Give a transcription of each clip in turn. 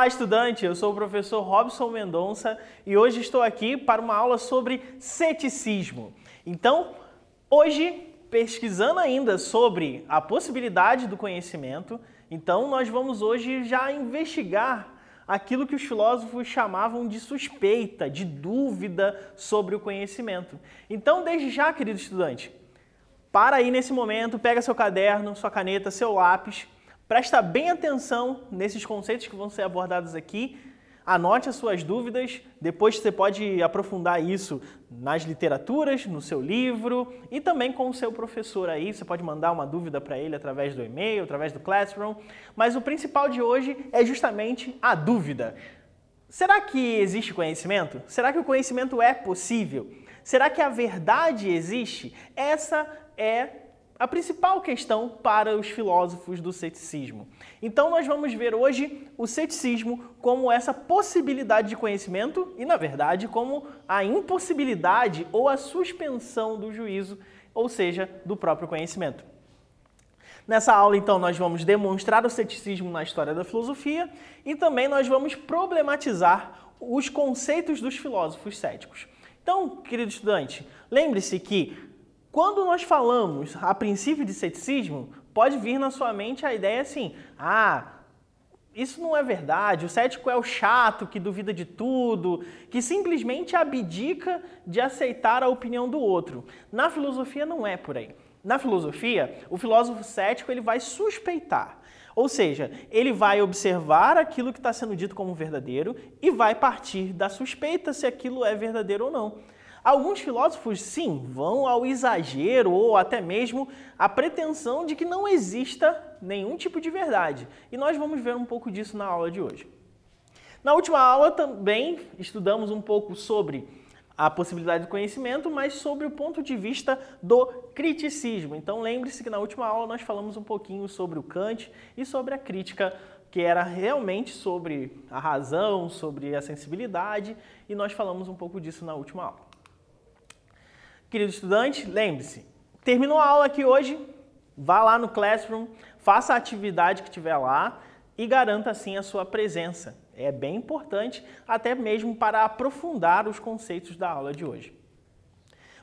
Olá, estudante! Eu sou o professor Robson Mendonça e hoje estou aqui para uma aula sobre ceticismo. Então, hoje, pesquisando ainda sobre a possibilidade do conhecimento, então nós vamos hoje já investigar aquilo que os filósofos chamavam de suspeita, de dúvida sobre o conhecimento. Então, desde já, querido estudante, para aí nesse momento, pega seu caderno, sua caneta, seu lápis, presta bem atenção nesses conceitos que vão ser abordados aqui, anote as suas dúvidas, depois você pode aprofundar isso nas literaturas, no seu livro e também com o seu professor aí, você pode mandar uma dúvida para ele através do e-mail, através do Classroom, mas o principal de hoje é justamente a dúvida. Será que existe conhecimento? Será que o conhecimento é possível? Será que a verdade existe? Essa é a principal questão para os filósofos do ceticismo. Então nós vamos ver hoje o ceticismo como essa possibilidade de conhecimento e, na verdade, como a impossibilidade ou a suspensão do juízo, ou seja, do próprio conhecimento. Nessa aula, então, nós vamos demonstrar o ceticismo na história da filosofia e também nós vamos problematizar os conceitos dos filósofos céticos. Então, querido estudante, lembre-se que quando nós falamos a princípio de ceticismo, pode vir na sua mente a ideia assim, isso não é verdade, o cético é o chato que duvida de tudo, que simplesmente abdica de aceitar a opinião do outro. Na filosofia não é por aí. Na filosofia, o filósofo cético ele vai suspeitar, ou seja, ele vai observar aquilo que está sendo dito como verdadeiro e vai partir da suspeita se aquilo é verdadeiro ou não. Alguns filósofos, sim, vão ao exagero ou até mesmo à pretensão de que não exista nenhum tipo de verdade. E nós vamos ver um pouco disso na aula de hoje. Na última aula também estudamos um pouco sobre a possibilidade do conhecimento, mas sobre o ponto de vista do criticismo. Então lembre-se que na última aula nós falamos um pouquinho sobre o Kant e sobre a crítica, que era realmente sobre a razão, sobre a sensibilidade, e nós falamos um pouco disso na última aula. Querido estudante, lembre-se, terminou a aula aqui hoje, vá lá no Classroom, faça a atividade que tiver lá e garanta assim a sua presença. É bem importante, até mesmo para aprofundar os conceitos da aula de hoje.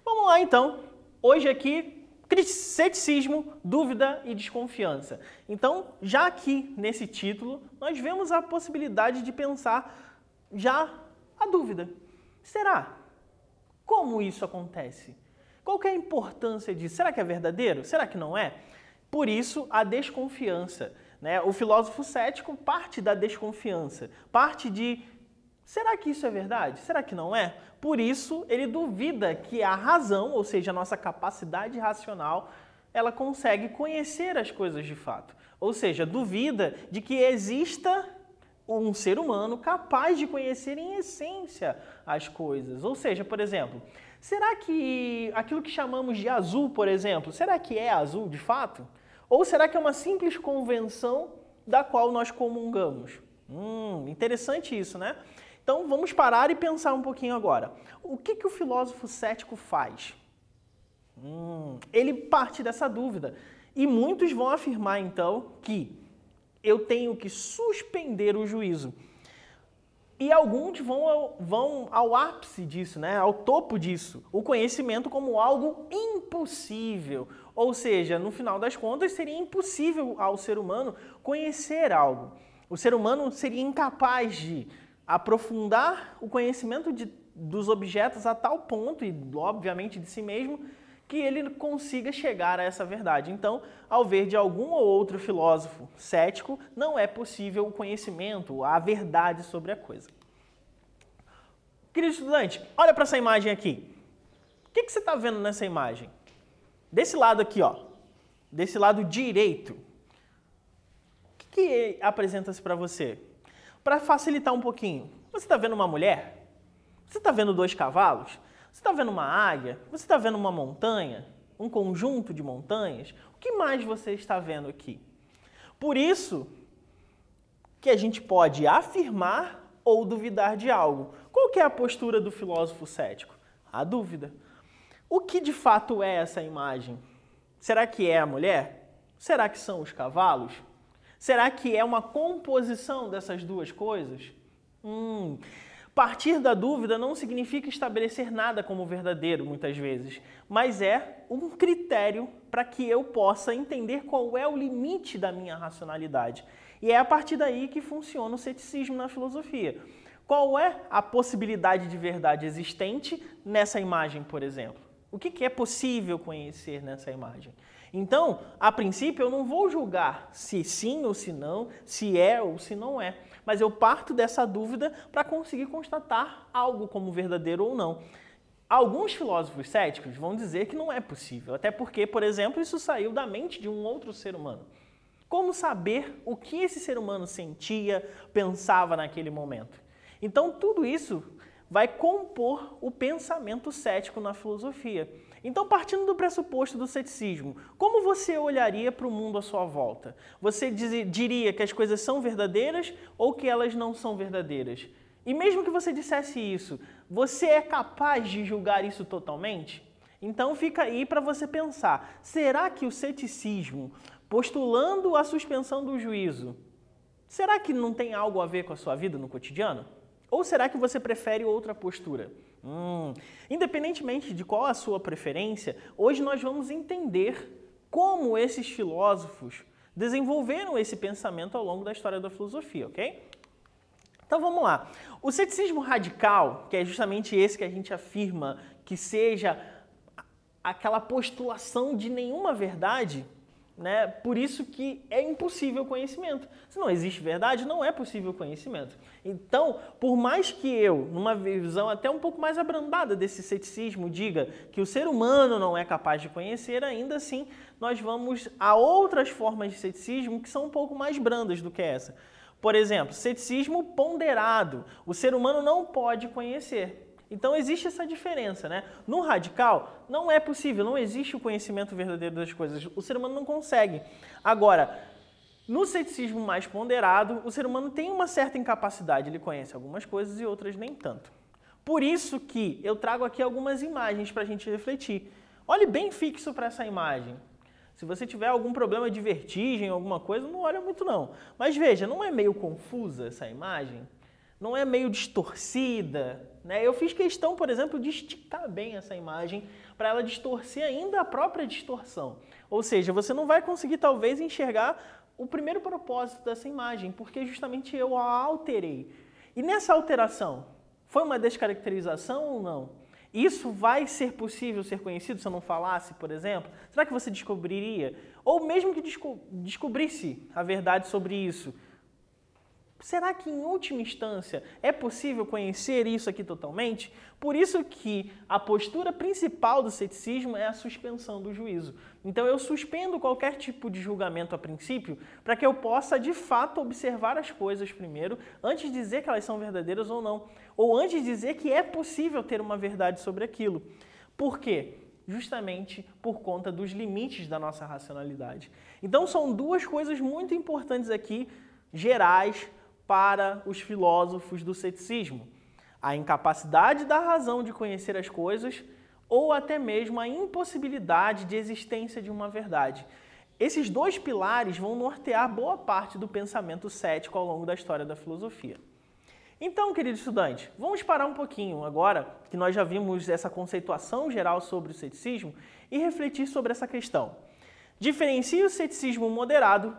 Vamos lá então, hoje aqui, ceticismo, dúvida e desconfiança. Então, já aqui nesse título, nós vemos a possibilidade de pensar já a dúvida. Será? Como isso acontece? Qual que é a importância disso? Será que é verdadeiro? Será que não é? Por isso, a desconfiança, né? O filósofo cético parte da desconfiança, parte de, será que isso é verdade? Será que não é? Por isso, ele duvida que a razão, ou seja, a nossa capacidade racional, ela consegue conhecer as coisas de fato. Ou seja, duvida de que exista um ser humano capaz de conhecer em essência as coisas. Ou seja, por exemplo, será que aquilo que chamamos de azul, por exemplo, será que é azul de fato? Ou será que é uma simples convenção da qual nós comungamos? Interessante isso, né? Então vamos parar e pensar um pouquinho agora. O que o filósofo cético faz? Ele parte dessa dúvida. E muitos vão afirmar então que eu tenho que suspender o juízo. E alguns vão ao ápice disso, né? Ao topo disso. O conhecimento como algo impossível. Ou seja, no final das contas, seria impossível ao ser humano conhecer algo. O ser humano seria incapaz de aprofundar o conhecimento dos objetos a tal ponto, e obviamente de si mesmo, que ele consiga chegar a essa verdade. Então, ao ver de algum ou outro filósofo cético, não é possível o conhecimento, a verdade sobre a coisa. Querido estudante, olha para essa imagem aqui. O que você está vendo nessa imagem? Desse lado aqui, ó, desse lado direito, o que apresenta-se para você? Para facilitar um pouquinho, você está vendo uma mulher? Você está vendo 2 cavalos? Você está vendo uma águia? Você está vendo uma montanha? Um conjunto de montanhas? O que mais você está vendo aqui? Por isso que a gente pode afirmar ou duvidar de algo. Qual que é a postura do filósofo cético? A dúvida. O que de fato é essa imagem? Será que é a mulher? Será que são os cavalos? Será que é uma composição dessas duas coisas? Partir da dúvida não significa estabelecer nada como verdadeiro, muitas vezes, mas é um critério para que eu possa entender qual é o limite da minha racionalidade. E é a partir daí que funciona o ceticismo na filosofia. Qual é a possibilidade de verdade existente nessa imagem, por exemplo? O que é possível conhecer nessa imagem? Então, a princípio, eu não vou julgar se sim ou se não, se é ou se não é, mas eu parto dessa dúvida para conseguir constatar algo como verdadeiro ou não. Alguns filósofos céticos vão dizer que não é possível, até porque, por exemplo, isso saiu da mente de um outro ser humano. Como saber o que esse ser humano sentia, pensava naquele momento? Então, tudo isso vai compor o pensamento cético na filosofia. Então, partindo do pressuposto do ceticismo, como você olharia para o mundo à sua volta? Você diria que as coisas são verdadeiras ou que elas não são verdadeiras? E mesmo que você dissesse isso, você é capaz de julgar isso totalmente? Então fica aí para você pensar, será que o ceticismo, postulando a suspensão do juízo, será que não tem algo a ver com a sua vida no cotidiano? Ou será que você prefere outra postura? Independentemente de qual a sua preferência, hoje nós vamos entender como esses filósofos desenvolveram esse pensamento ao longo da história da filosofia, ok? Então vamos lá. O ceticismo radical, que é justamente esse que a gente afirma que seja aquela postulação de nenhuma verdade, né? Por isso que é impossível conhecimento. Se não existe verdade, não é possível conhecimento. Então, por mais que eu, numa visão até um pouco mais abrandada desse ceticismo, diga que o ser humano não é capaz de conhecer, ainda assim nós vamos a outras formas de ceticismo que são um pouco mais brandas do que essa. Por exemplo, ceticismo ponderado. O ser humano não pode conhecer. Então existe essa diferença, né? No radical, não é possível, não existe o conhecimento verdadeiro das coisas. O ser humano não consegue. Agora, no ceticismo mais ponderado, o ser humano tem uma certa incapacidade, ele conhece algumas coisas e outras nem tanto. Por isso que eu trago aqui algumas imagens para a gente refletir. Olhe bem fixo para essa imagem. Se você tiver algum problema de vertigem, alguma coisa, não olha muito não. Mas veja, não é meio confusa essa imagem? Não é meio distorcida, né? Eu fiz questão, por exemplo, de esticar bem essa imagem para ela distorcer ainda a própria distorção. Ou seja, você não vai conseguir talvez enxergar o primeiro propósito dessa imagem, porque justamente eu a alterei. E nessa alteração, foi uma descaracterização ou não? Isso vai ser possível ser conhecido se eu não falasse, por exemplo? Será que você descobriria? Ou mesmo que descobrisse a verdade sobre isso, será que, em última instância, é possível conhecer isso aqui totalmente? Por isso que a postura principal do ceticismo é a suspensão do juízo. Então, eu suspendo qualquer tipo de julgamento a princípio para que eu possa, de fato, observar as coisas primeiro, antes de dizer que elas são verdadeiras ou não. Ou antes de dizer que é possível ter uma verdade sobre aquilo. Por quê? Justamente por conta dos limites da nossa racionalidade. Então, são duas coisas muito importantes aqui, gerais, para os filósofos do ceticismo: a incapacidade da razão de conhecer as coisas ou até mesmo a impossibilidade de existência de uma verdade. Esses dois pilares vão nortear boa parte do pensamento cético ao longo da história da filosofia. Então, querido estudante, vamos parar um pouquinho agora, que nós já vimos essa conceituação geral sobre o ceticismo, e refletir sobre essa questão. Diferencie o ceticismo moderado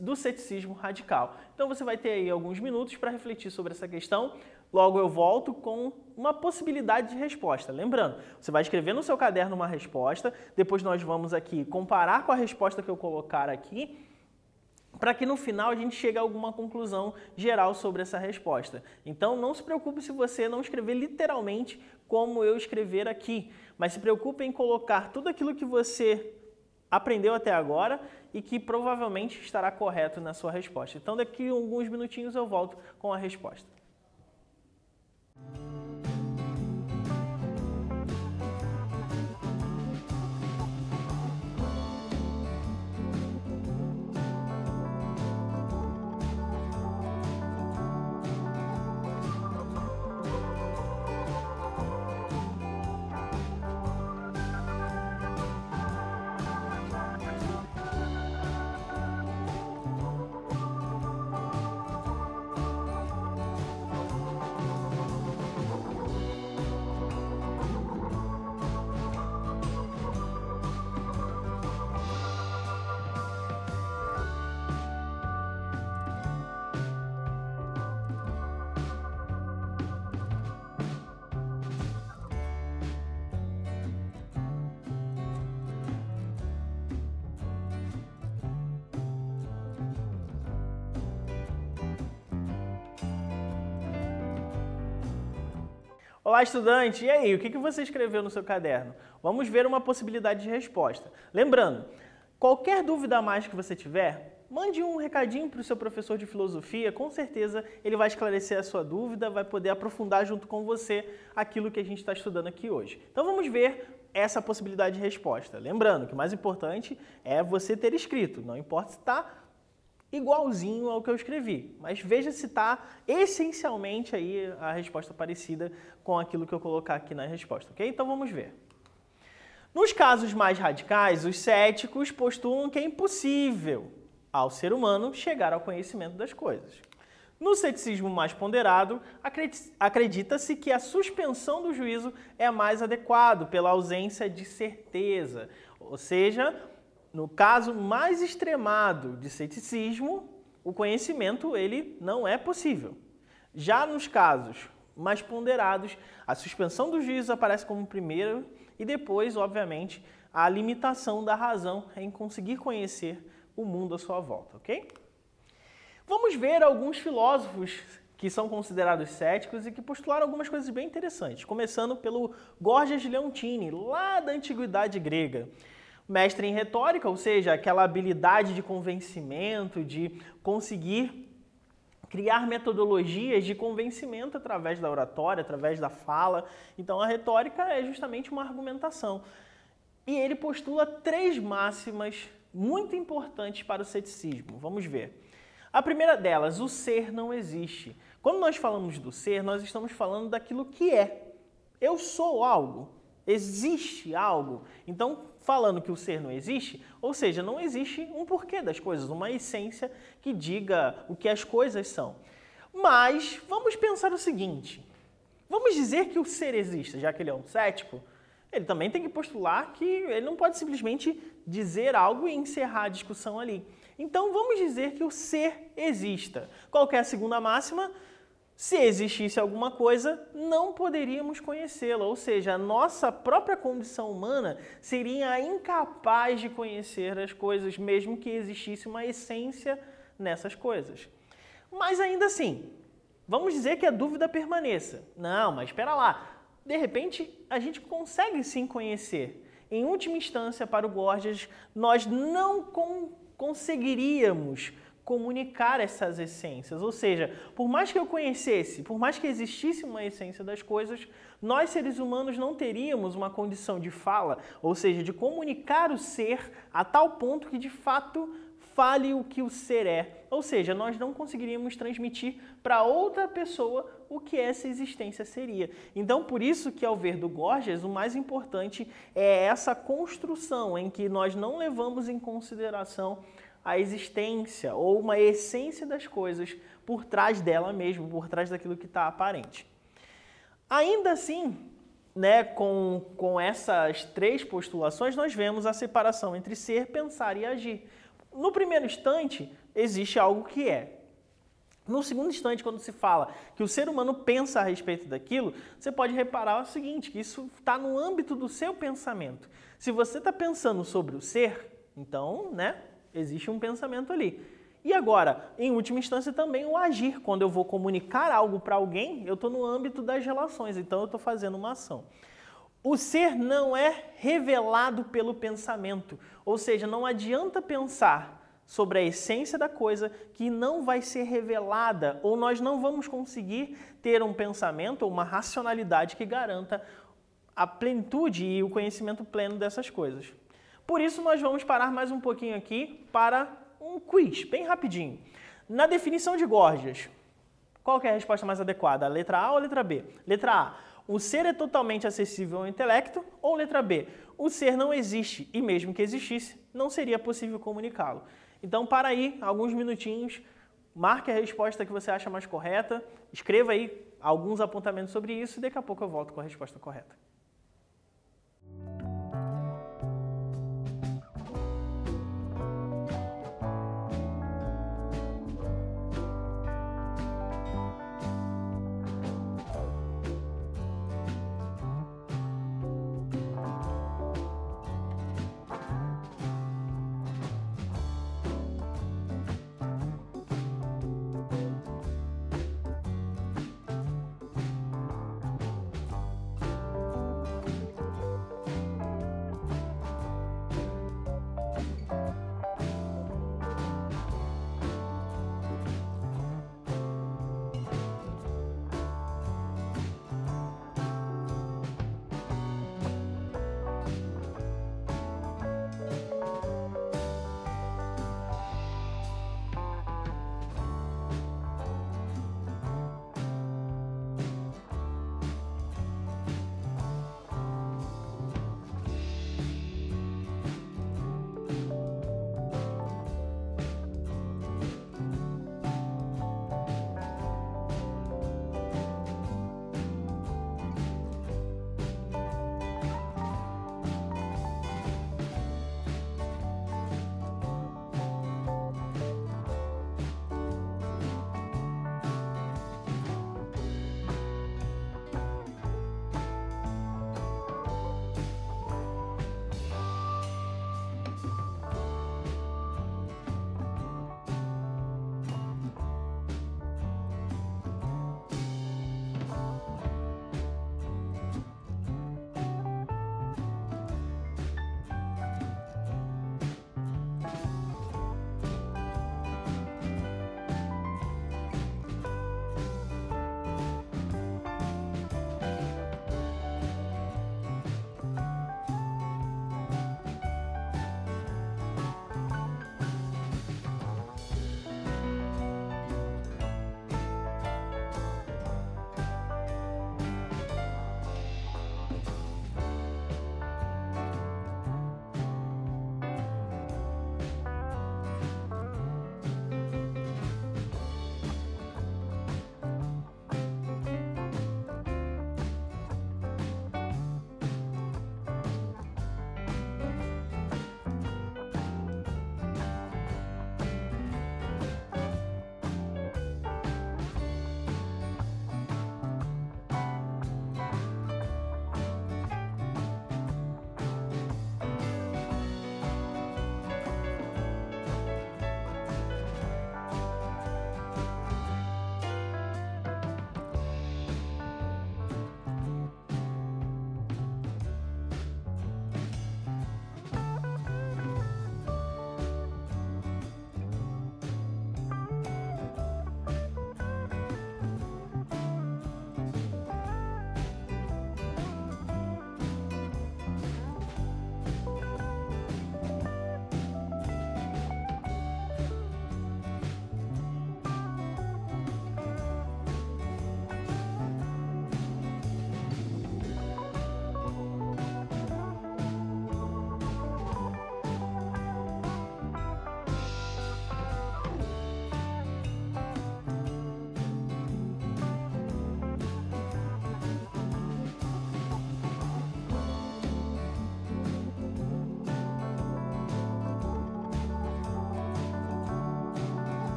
do ceticismo radical. Então você vai ter aí alguns minutos para refletir sobre essa questão. Logo eu volto com uma possibilidade de resposta. Lembrando, você vai escrever no seu caderno uma resposta, depois nós vamos aqui comparar com a resposta que eu colocar aqui, para que no final a gente chegue a alguma conclusão geral sobre essa resposta. Então não se preocupe se você não escrever literalmente como eu escrever aqui, mas se preocupe em colocar tudo aquilo que você aprendeu até agora e que provavelmente estará correto na sua resposta. Então daqui a alguns minutinhos eu volto com a resposta. Olá, estudante! E aí, o que você escreveu no seu caderno? Vamos ver uma possibilidade de resposta. Lembrando, qualquer dúvida a mais que você tiver, mande um recadinho para o seu professor de filosofia, com certeza ele vai esclarecer a sua dúvida, vai poder aprofundar junto com você aquilo que a gente está estudando aqui hoje. Então vamos ver essa possibilidade de resposta. Lembrando que o mais importante é você ter escrito, não importa se está igualzinho ao que eu escrevi, mas veja se está essencialmente aí a resposta parecida com aquilo que eu colocar aqui na resposta, ok? Então vamos ver. Nos casos mais radicais, os céticos postulam que é impossível ao ser humano chegar ao conhecimento das coisas. No ceticismo mais ponderado, acredita-se que a suspensão do juízo é mais adequado pela ausência de certeza, ou seja, no caso mais extremado de ceticismo, o conhecimento ele não é possível. Já nos casos mais ponderados, a suspensão do juízo aparece como primeiro e depois, obviamente, a limitação da razão em conseguir conhecer o mundo à sua volta, ok? Vamos ver alguns filósofos que são considerados céticos e que postularam algumas coisas bem interessantes, começando pelo Gorgias de Leontini, lá da Antiguidade Grega. Mestre em retórica, ou seja, aquela habilidade de convencimento, de conseguir criar metodologias de convencimento através da oratória, através da fala. Então a retórica é justamente uma argumentação. E ele postula 3 máximas muito importantes para o ceticismo. Vamos ver. A primeira delas, o ser não existe. Quando nós falamos do ser, nós estamos falando daquilo que é. Eu sou algo. Existe algo. Então, falando que o ser não existe, ou seja, não existe um porquê das coisas, uma essência que diga o que as coisas são. Mas vamos pensar o seguinte, vamos dizer que o ser existe, já que ele é um cético, ele também tem que postular que ele não pode simplesmente dizer algo e encerrar a discussão ali. Então vamos dizer que o ser exista. Qual que é a segunda máxima? Se existisse alguma coisa, não poderíamos conhecê-la, ou seja, a nossa própria condição humana seria incapaz de conhecer as coisas, mesmo que existisse uma essência nessas coisas. Mas ainda assim, vamos dizer que a dúvida permaneça. Não, mas espera lá, de repente a gente consegue sim conhecer. Em última instância, para o Gorgias, nós não conseguiríamos comunicar essas essências, ou seja, por mais que eu conhecesse, por mais que existisse uma essência das coisas, nós seres humanos não teríamos uma condição de fala, ou seja, de comunicar o ser a tal ponto que de fato fale o que o ser é, ou seja, nós não conseguiríamos transmitir para outra pessoa o que essa existência seria. Então, por isso que ao ver do Gorgias, o mais importante é essa construção em que nós não levamos em consideração a existência ou uma essência das coisas por trás dela mesmo, por trás daquilo que está aparente. Ainda assim, né, com essas 3 postulações, nós vemos a separação entre ser, pensar e agir. No primeiro instante, existe algo que é. No segundo instante, quando se fala que o ser humano pensa a respeito daquilo, você pode reparar o seguinte, que isso está no âmbito do seu pensamento. Se você está pensando sobre o ser, então, né, existe um pensamento ali. E agora, em última instância, também o agir. Quando eu vou comunicar algo para alguém, eu estou no âmbito das relações, então eu estou fazendo uma ação. O ser não é revelado pelo pensamento, ou seja, não adianta pensar sobre a essência da coisa que não vai ser revelada, ou nós não vamos conseguir ter um pensamento ou uma racionalidade que garanta a plenitude e o conhecimento pleno dessas coisas. Por isso, nós vamos parar mais um pouquinho aqui para um quiz, bem rapidinho. Na definição de Gorgias, qual que é a resposta mais adequada? A letra A ou a letra B? Letra A, o ser é totalmente acessível ao intelecto, ou letra B, o ser não existe e mesmo que existisse, não seria possível comunicá-lo. Então, para aí, alguns minutinhos, marque a resposta que você acha mais correta, escreva aí alguns apontamentos sobre isso e daqui a pouco eu volto com a resposta correta.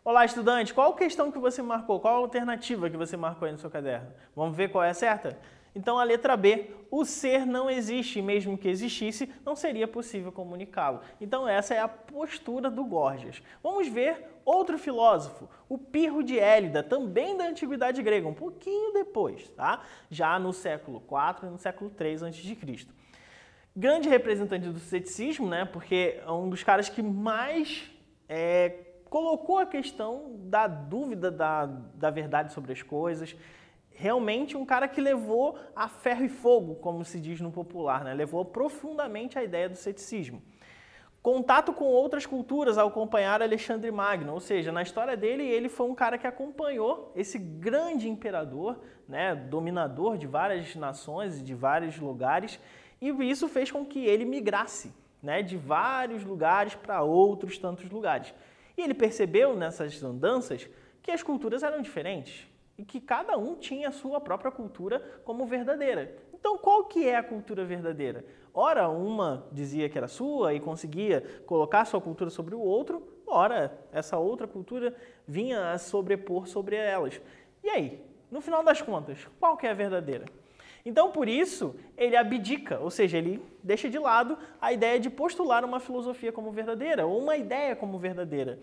Olá, estudante, qual questão que você marcou? Qual a alternativa que você marcou aí no seu caderno? Vamos ver qual é a certa? Então, a letra B, o ser não existe, mesmo que existisse, não seria possível comunicá-lo. Então, essa é a postura do Gorgias. Vamos ver outro filósofo, o Pirro de Élida, também da Antiguidade Grega, um pouquinho depois, tá? Já no século IV e no século III a.C. Grande representante do ceticismo, né? Porque é um dos caras que mais colocou a questão da dúvida da verdade sobre as coisas. Realmente um cara que levou a ferro e fogo, como se diz no popular, né? Levou profundamente a ideia do ceticismo. Contato com outras culturas ao acompanhar Alexandre Magno, ou seja, na história dele, ele foi um cara que acompanhou esse grande imperador, né? Dominador de várias nações e de vários lugares, e isso fez com que ele migrasse, né? De vários lugares para outros tantos lugares. E ele percebeu nessas andanças que as culturas eram diferentes e que cada um tinha a sua própria cultura como verdadeira. Então, qual que é a cultura verdadeira? Ora, uma dizia que era sua e conseguia colocar sua cultura sobre o outro, ora, essa outra cultura vinha a sobrepor sobre elas. E aí, no final das contas, qual que é a verdadeira? Então, por isso, ele abdica, ou seja, ele deixa de lado a ideia de postular uma filosofia como verdadeira, ou uma ideia como verdadeira.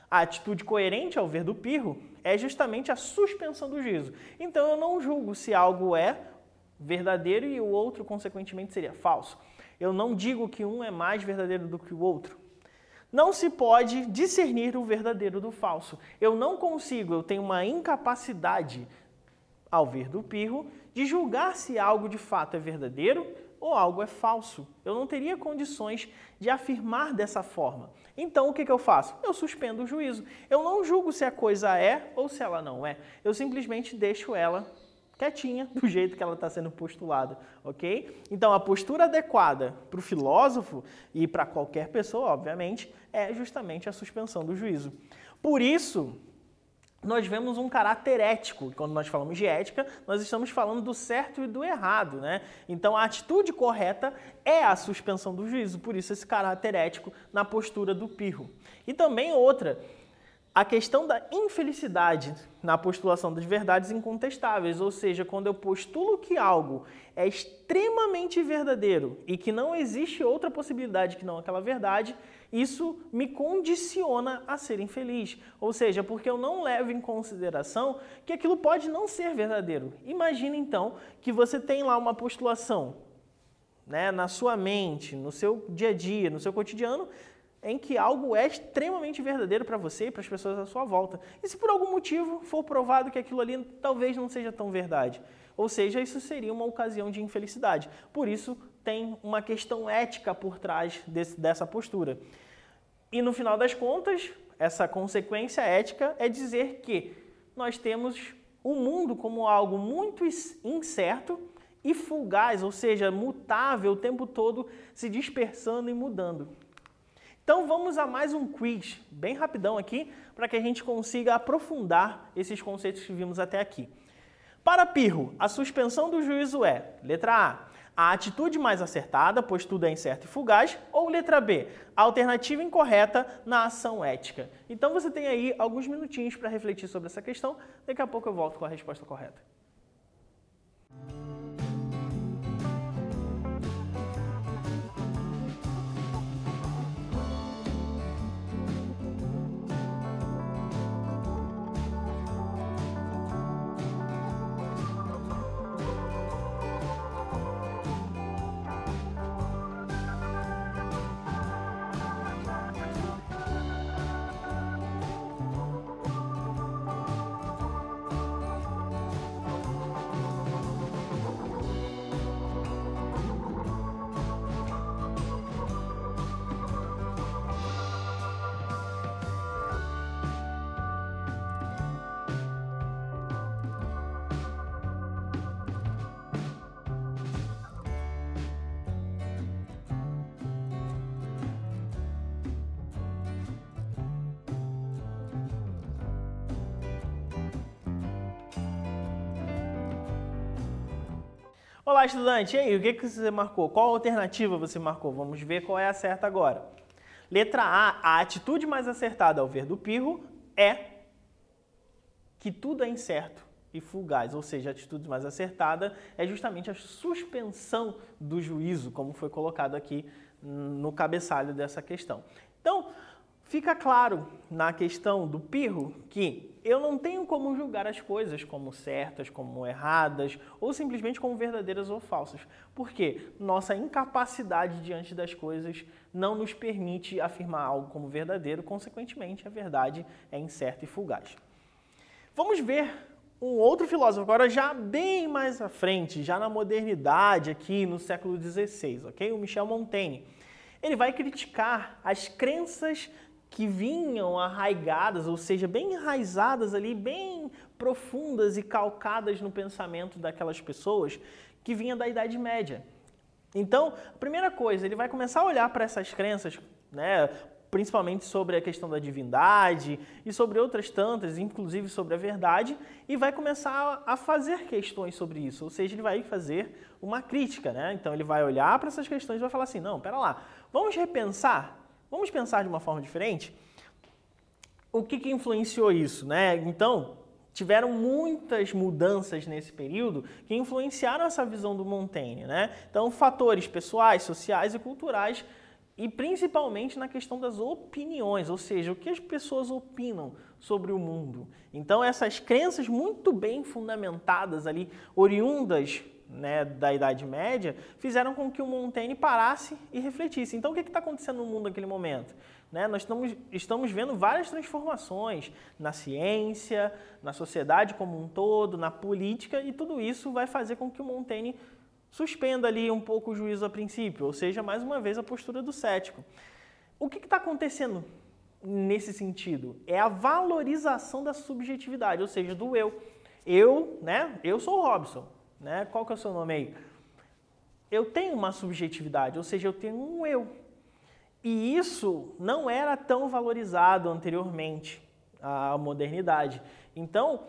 A atitude coerente, ao ver do Pirro, é justamente a suspensão do juízo. Então, eu não julgo se algo é verdadeiro e o outro, consequentemente, seria falso. Eu não digo que um é mais verdadeiro do que o outro. Não se pode discernir o verdadeiro do falso. Eu não consigo, eu tenho uma incapacidade, ao ver do Pirro, de julgar se algo de fato é verdadeiro ou algo é falso. Eu não teria condições de afirmar dessa forma. Então, o que eu faço? Eu suspendo o juízo. Eu não julgo se a coisa é ou se ela não é. Eu simplesmente deixo ela quietinha, do jeito que ela está sendo postulada, ok? Então, a postura adequada para o filósofo e para qualquer pessoa, obviamente, é justamente a suspensão do juízo. Por isso, nós vemos um caráter ético. Quando nós falamos de ética, nós estamos falando do certo e do errado, né? Então, a atitude correta é a suspensão do juízo, por isso esse caráter ético na postura do Pirro. E também outra, a questão da infelicidade na postulação das verdades incontestáveis, ou seja, quando eu postulo que algo é extremamente verdadeiro e que não existe outra possibilidade que não aquela verdade, isso me condiciona a ser infeliz. Ou seja, porque eu não levo em consideração que aquilo pode não ser verdadeiro. Imagine então que você tem lá uma postulação, né, na sua mente, no seu dia a dia, no seu cotidiano, em que algo é extremamente verdadeiro para você e para as pessoas à sua volta. E se por algum motivo for provado que aquilo ali talvez não seja tão verdade, ou seja, isso seria uma ocasião de infelicidade. Por isso, tem uma questão ética por trás dessa postura. E no final das contas, essa consequência ética é dizer que nós temos o mundo como algo muito incerto e fugaz, ou seja, mutável o tempo todo, se dispersando e mudando. Então vamos a mais um quiz, bem rapidão aqui, para que a gente consiga aprofundar esses conceitos que vimos até aqui. Para Pirro, a suspensão do juízo é, letra A atitude mais acertada, pois tudo é incerto e fugaz, ou letra B, a alternativa incorreta na ação ética. Então você tem aí alguns minutinhos para refletir sobre essa questão, daqui a pouco eu volto com a resposta correta. Olá, estudante. E aí, o que você marcou? Qual alternativa você marcou? Vamos ver qual é a certa agora. Letra A, a atitude mais acertada ao ver do Pirro é que tudo é incerto e fugaz, ou seja, a atitude mais acertada é justamente a suspensão do juízo, como foi colocado aqui no cabeçalho dessa questão. Então, fica claro na questão do Pirro que eu não tenho como julgar as coisas como certas, como erradas, ou simplesmente como verdadeiras ou falsas. Porque nossa incapacidade diante das coisas não nos permite afirmar algo como verdadeiro, consequentemente a verdade é incerta e fugaz. Vamos ver um outro filósofo, agora já bem mais à frente, já na modernidade, aqui no século XVI, ok? O Michel Montaigne. Ele vai criticar as crenças que vinham arraigadas, ou seja, bem enraizadas ali, bem profundas e calcadas no pensamento daquelas pessoas que vinham da Idade Média. Então, a primeira coisa, ele vai começar a olhar para essas crenças, né, principalmente sobre a questão da divindade e sobre outras tantas, inclusive sobre a verdade, e vai começar a fazer questões sobre isso, ou seja, ele vai fazer uma crítica, né? Então ele vai olhar para essas questões e vai falar assim, não, pera lá, vamos repensar, vamos pensar de uma forma diferente? O que influenciou isso, né? Então, tiveram muitas mudanças nesse período que influenciaram essa visão do Montaigne, né? Então, fatores pessoais, sociais e culturais, e principalmente na questão das opiniões, ou seja, o que as pessoas opinam sobre o mundo. Então, essas crenças muito bem fundamentadas ali, oriundas, né, da Idade Média, fizeram com que o Montaigne parasse e refletisse. Então, o que está acontecendo no mundo naquele momento? Né, nós estamos vendo várias transformações na ciência, na sociedade como um todo, na política, e tudo isso vai fazer com que o Montaigne suspenda ali um pouco o juízo a princípio, ou seja, mais uma vez a postura do cético. O que está acontecendo nesse sentido? É a valorização da subjetividade, ou seja, do eu. Eu sou o Robson, né? Qual que é o seu nome aí? Eu tenho uma subjetividade, ou seja, eu tenho um eu. E isso não era tão valorizado anteriormente à modernidade. Então,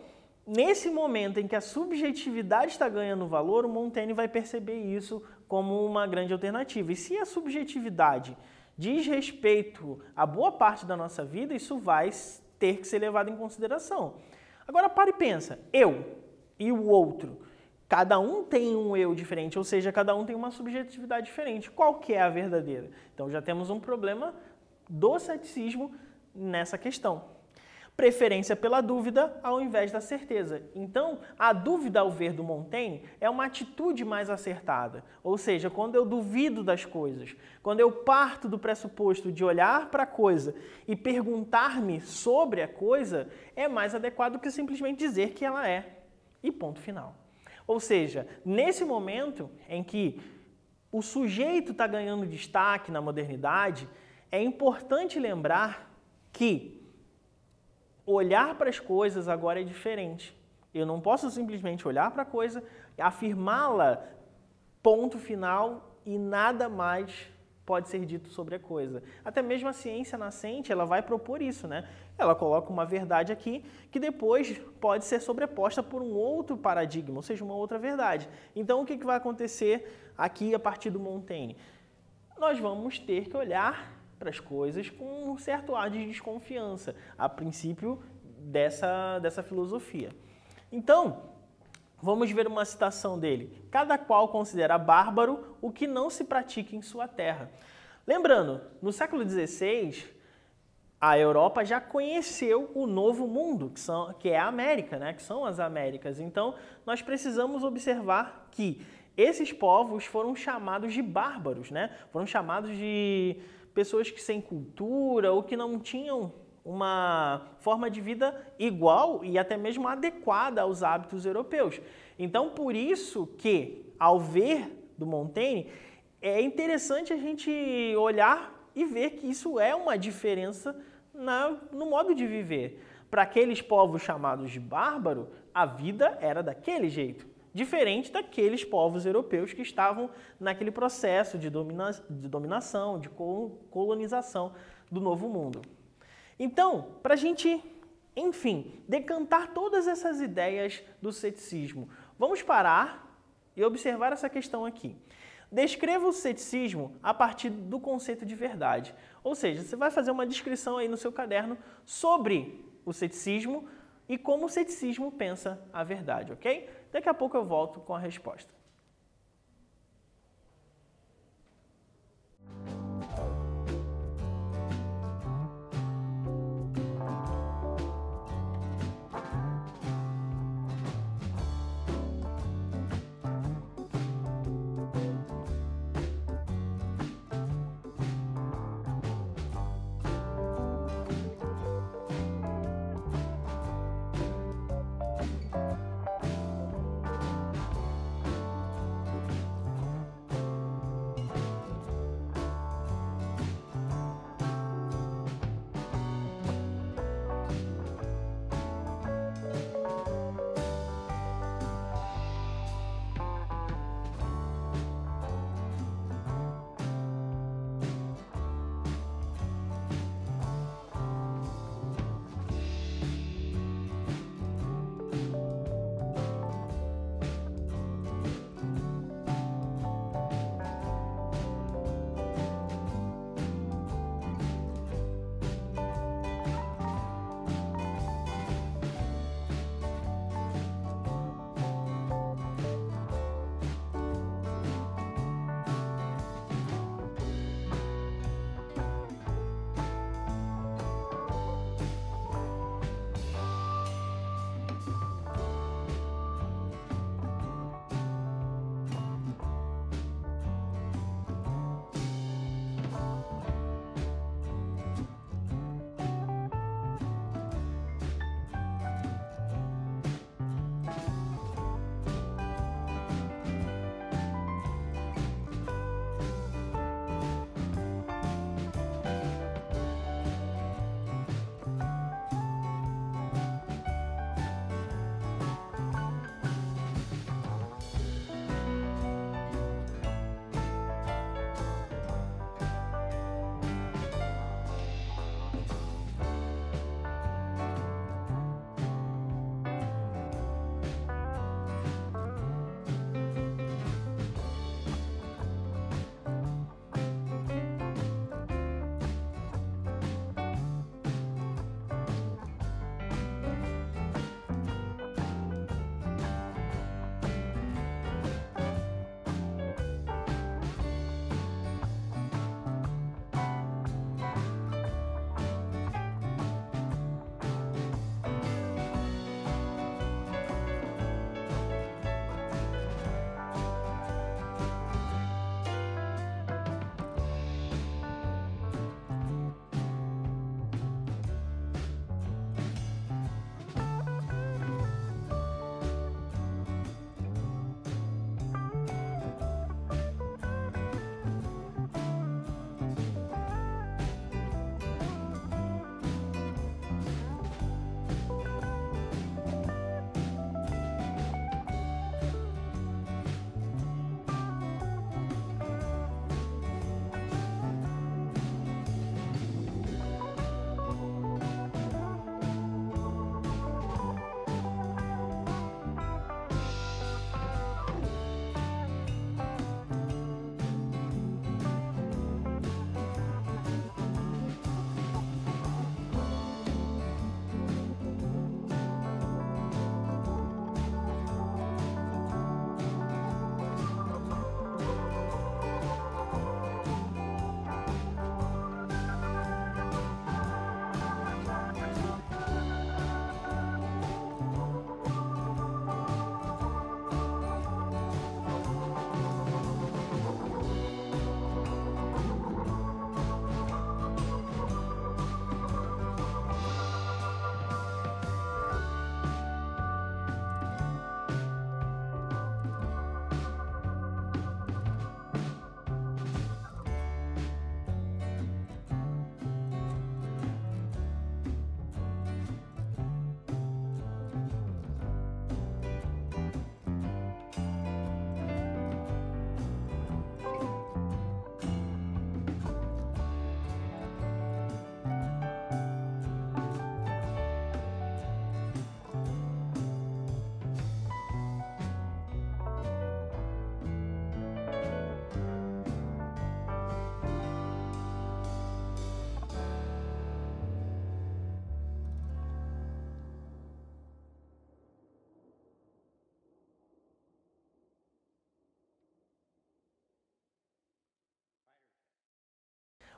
nesse momento em que a subjetividade está ganhando valor, o Montaigne vai perceber isso como uma grande alternativa. E se a subjetividade diz respeito a boa parte da nossa vida, isso vai ter que ser levado em consideração. Agora, para e pensa, eu e o outro, cada um tem um eu diferente, ou seja, cada um tem uma subjetividade diferente. Qual que é a verdadeira? Então já temos um problema do ceticismo nessa questão. Preferência pela dúvida ao invés da certeza. Então, a dúvida ao ver do Montaigne é uma atitude mais acertada. Ou seja, quando eu duvido das coisas, quando eu parto do pressuposto de olhar para a coisa e perguntar-me sobre a coisa, é mais adequado que simplesmente dizer que ela é. E ponto final. Ou seja, nesse momento em que o sujeito está ganhando destaque na modernidade, é importante lembrar que olhar para as coisas agora é diferente. Eu não posso simplesmente olhar para a coisa, afirmá-la, ponto final, e nada mais pode ser dito sobre a coisa. Até mesmo a ciência nascente, ela vai propor isso, né? Ela coloca uma verdade aqui que depois pode ser sobreposta por um outro paradigma, ou seja, uma outra verdade. Então, o que vai acontecer aqui a partir do Montaigne? Nós vamos ter que olhar para as coisas com um certo ar de desconfiança, a princípio dessa filosofia. Então, vamos ver uma citação dele. Cada qual considera bárbaro o que não se pratica em sua terra. Lembrando, no século XVI, a Europa já conheceu o novo mundo, que é a América, né? Que são as Américas. Então, nós precisamos observar que esses povos foram chamados de bárbaros, né? Foram chamados de pessoas que sem cultura ou que não tinham uma forma de vida igual e até mesmo adequada aos hábitos europeus. Então, por isso que, ao ver do Montaigne, é interessante a gente olhar e ver que isso é uma diferença no modo de viver. Para aqueles povos chamados de bárbaro, a vida era daquele jeito, diferente daqueles povos europeus que estavam naquele processo de dominação, de colonização do Novo Mundo. Então, para a gente, enfim, decantar todas essas ideias do ceticismo, vamos parar e observar essa questão aqui. Descreva o ceticismo a partir do conceito de verdade. Ou seja, você vai fazer uma descrição aí no seu caderno sobre o ceticismo e como o ceticismo pensa a verdade, ok? Daqui a pouco eu volto com a resposta.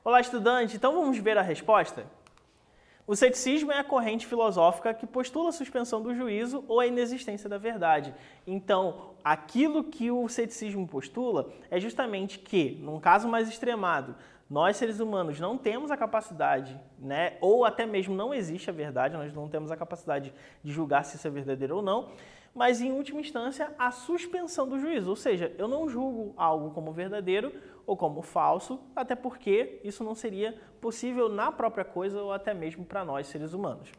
Olá, estudante! Então vamos ver a resposta? O ceticismo é a corrente filosófica que postula a suspensão do juízo ou a inexistência da verdade. Então, aquilo que o ceticismo postula é justamente que, num caso mais extremado, nós, seres humanos, não temos a capacidade, né, ou até mesmo não existe a verdade, nós não temos a capacidade de julgar se isso é verdadeiro ou não, mas, em última instância, a suspensão do juízo. Ou seja, eu não julgo algo como verdadeiro ou como falso, até porque isso não seria possível na própria coisa ou até mesmo para nós, seres humanos.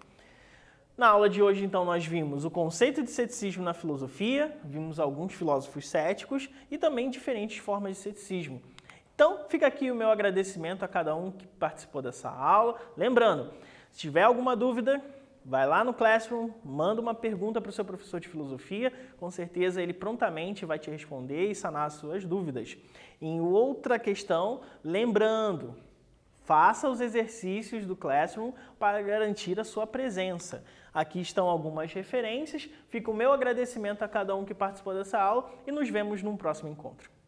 Na aula de hoje, então, nós vimos o conceito de ceticismo na filosofia, vimos alguns filósofos céticos e também diferentes formas de ceticismo. Então, fica aqui o meu agradecimento a cada um que participou dessa aula. Lembrando, se tiver alguma dúvida, vai lá no Classroom, manda uma pergunta para o seu professor de filosofia, com certeza ele prontamente vai te responder e sanar as suas dúvidas. Em outra questão, lembrando, faça os exercícios do Classroom para garantir a sua presença. Aqui estão algumas referências, fica o meu agradecimento a cada um que participou dessa aula e nos vemos num próximo encontro.